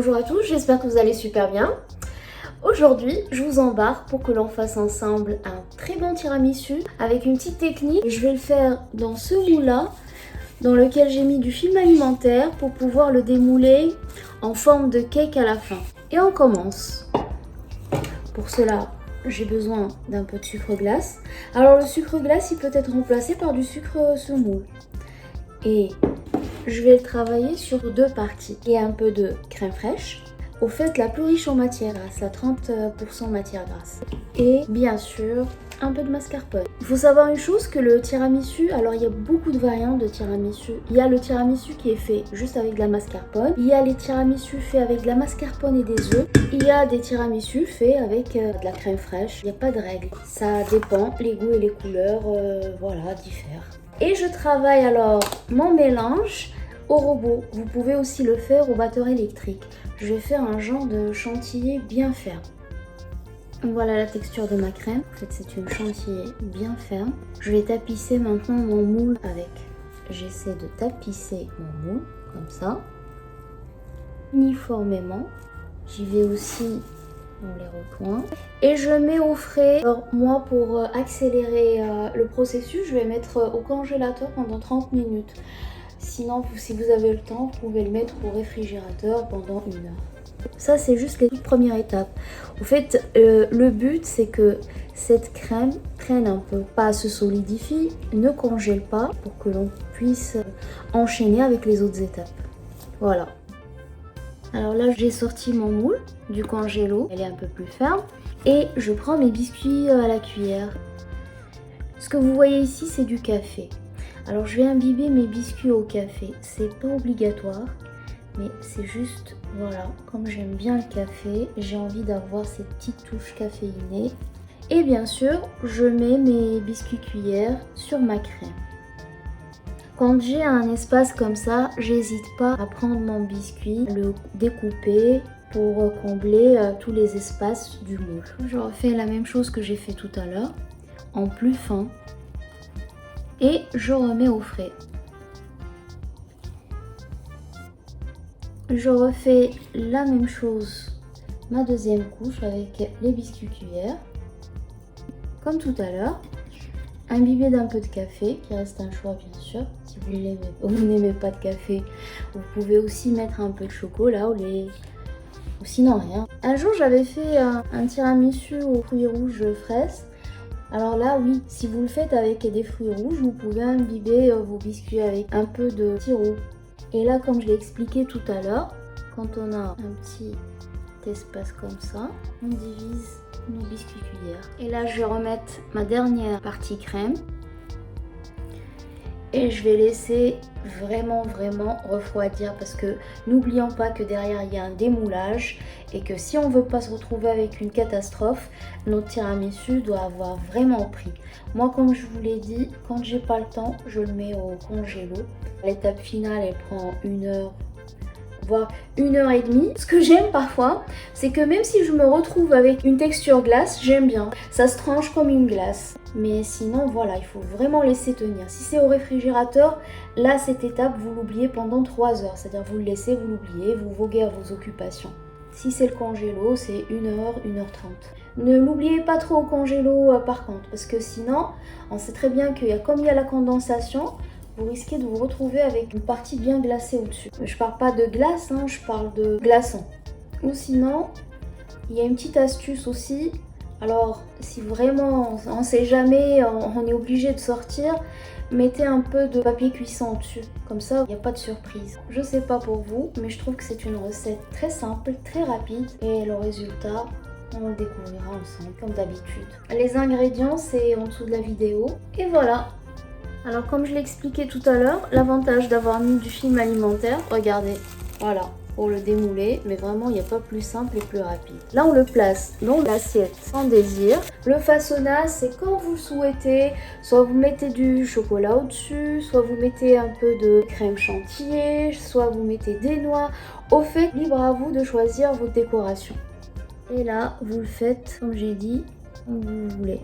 bonjour à tous, j'espère que vous allez super bien. Aujourd'hui, je vous embarque pour que l'on fasse ensemble un très bon tiramisu avec une petite technique. Je vais le faire dans ce moule-là, dans lequel j'ai mis du film alimentaire pour pouvoir le démouler en forme de cake à la fin. Et on commence. Pour cela, j'ai besoin d'un peu de sucre glace. Alors le sucre glace, il peut être remplacé par du sucre semoule. Et je vais le travailler sur deux parties. Il y a un peu de crème fraîche. Au fait, la plus riche en matière grasse, à 30% matière grasse. Et bien sûr, un peu de mascarpone. Il faut savoir une chose, que le tiramisu, alors il y a beaucoup de variantes de tiramisu. Il y a le tiramisu qui est fait juste avec de la mascarpone. Il y a les tiramisu faits avec de la mascarpone et des œufs. Il y a des tiramisu faits avec de la crème fraîche. Il n'y a pas de règle. Ça dépend, les goûts et les couleurs, voilà, diffèrent. Et je travaille alors mon mélange au robot. Vous pouvez aussi le faire au batteur électrique. Je vais faire un genre de chantilly bien ferme. Voilà la texture de ma crème. En fait, c'est une chantilly bien ferme. Je vais tapisser maintenant mon moule avec. J'essaie de tapisser mon moule comme ça, uniformément. J'y vais aussi dans les recoins. Et je mets au frais. Alors moi, pour accélérer le processus, je vais mettre au congélateur pendant 30 minutes. Sinon, si vous avez le temps, vous pouvez le mettre au réfrigérateur pendant 1 heure. Ça, c'est juste les toutes premières étapes. Au fait, le but, c'est que cette crème traîne un peu, pas se solidifie, ne congèle pas pour que l'on puisse enchaîner avec les autres étapes. Voilà. Alors là, j'ai sorti mon moule du congélo. Elle est un peu plus ferme. Et je prends mes biscuits à la cuillère. Ce que vous voyez ici, c'est du café. Alors je vais imbiber mes biscuits au café, c'est pas obligatoire, mais c'est juste, voilà, comme j'aime bien le café, j'ai envie d'avoir cette petite touche caféinée. Et bien sûr, je mets mes biscuits cuillères sur ma crème. Quand j'ai un espace comme ça, j'hésite pas à prendre mon biscuit, le découper pour combler tous les espaces du moule. Je refais la même chose que j'ai fait tout à l'heure, en plus fin. Et je remets au frais. Je refais la même chose, ma deuxième couche avec les biscuits cuillères. Comme tout à l'heure, imbibé d'un peu de café, qui reste un choix bien sûr. Si vous n'aimez pas de café, vous pouvez aussi mettre un peu de chocolat ou sinon rien. Un jour j'avais fait un tiramisu aux fruits rouges fraises. Alors là, oui, si vous le faites avec des fruits rouges, vous pouvez imbiber vos biscuits avec un peu de sirop. Et là, comme je l'ai expliqué tout à l'heure, quand on a un petit espace comme ça, on divise nos biscuits cuillères. Et là, je vais remettre ma dernière partie crème. Et je vais laisser vraiment refroidir parce que n'oublions pas que derrière il y a un démoulage et que si on ne veut pas se retrouver avec une catastrophe, notre tiramisu doit avoir vraiment pris. Moi, comme je vous l'ai dit, quand j'ai pas le temps, je le mets au congélo. L'étape finale, elle prend 1 heure, voire 1 heure et demie. Ce que j'aime parfois, c'est que même si je me retrouve avec une texture glace, j'aime bien. Ça se tranche comme une glace. Mais sinon, voilà, il faut vraiment laisser tenir. Si c'est au réfrigérateur, là, cette étape, vous l'oubliez pendant 3 heures. C'est-à-dire, vous le laissez, vous l'oubliez, vous voguez à vos occupations. Si c'est le congélo, c'est 1 heure, 1 h 30. Ne l'oubliez pas trop au congélo par contre, parce que sinon, on sait très bien comme il y a la condensation, vous risquez de vous retrouver avec une partie bien glacée au-dessus. Je parle pas de glace, hein, je parle de glaçon. Ou sinon, il y a une petite astuce aussi. Alors, si vraiment, on ne sait jamais, on est obligé de sortir, mettez un peu de papier cuisson au-dessus. Comme ça, il n'y a pas de surprise. Je sais pas pour vous, mais je trouve que c'est une recette très simple, très rapide. Et le résultat, on le découvrira ensemble, comme d'habitude. Les ingrédients, c'est en dessous de la vidéo. Et voilà. Alors, comme je l'ai expliqué tout à l'heure, l'avantage d'avoir mis du film alimentaire, regardez, voilà. Pour le démouler, mais vraiment il n'y a pas plus simple et plus rapide. Là on le place dans l'assiette sans désir. Le façonnage c'est quand vous le souhaitez, soit vous mettez du chocolat au-dessus, soit vous mettez un peu de crème chantilly, soit vous mettez des noix. Au fait, libre à vous de choisir vos décorations. Et là vous le faites comme j'ai dit, comme vous voulez.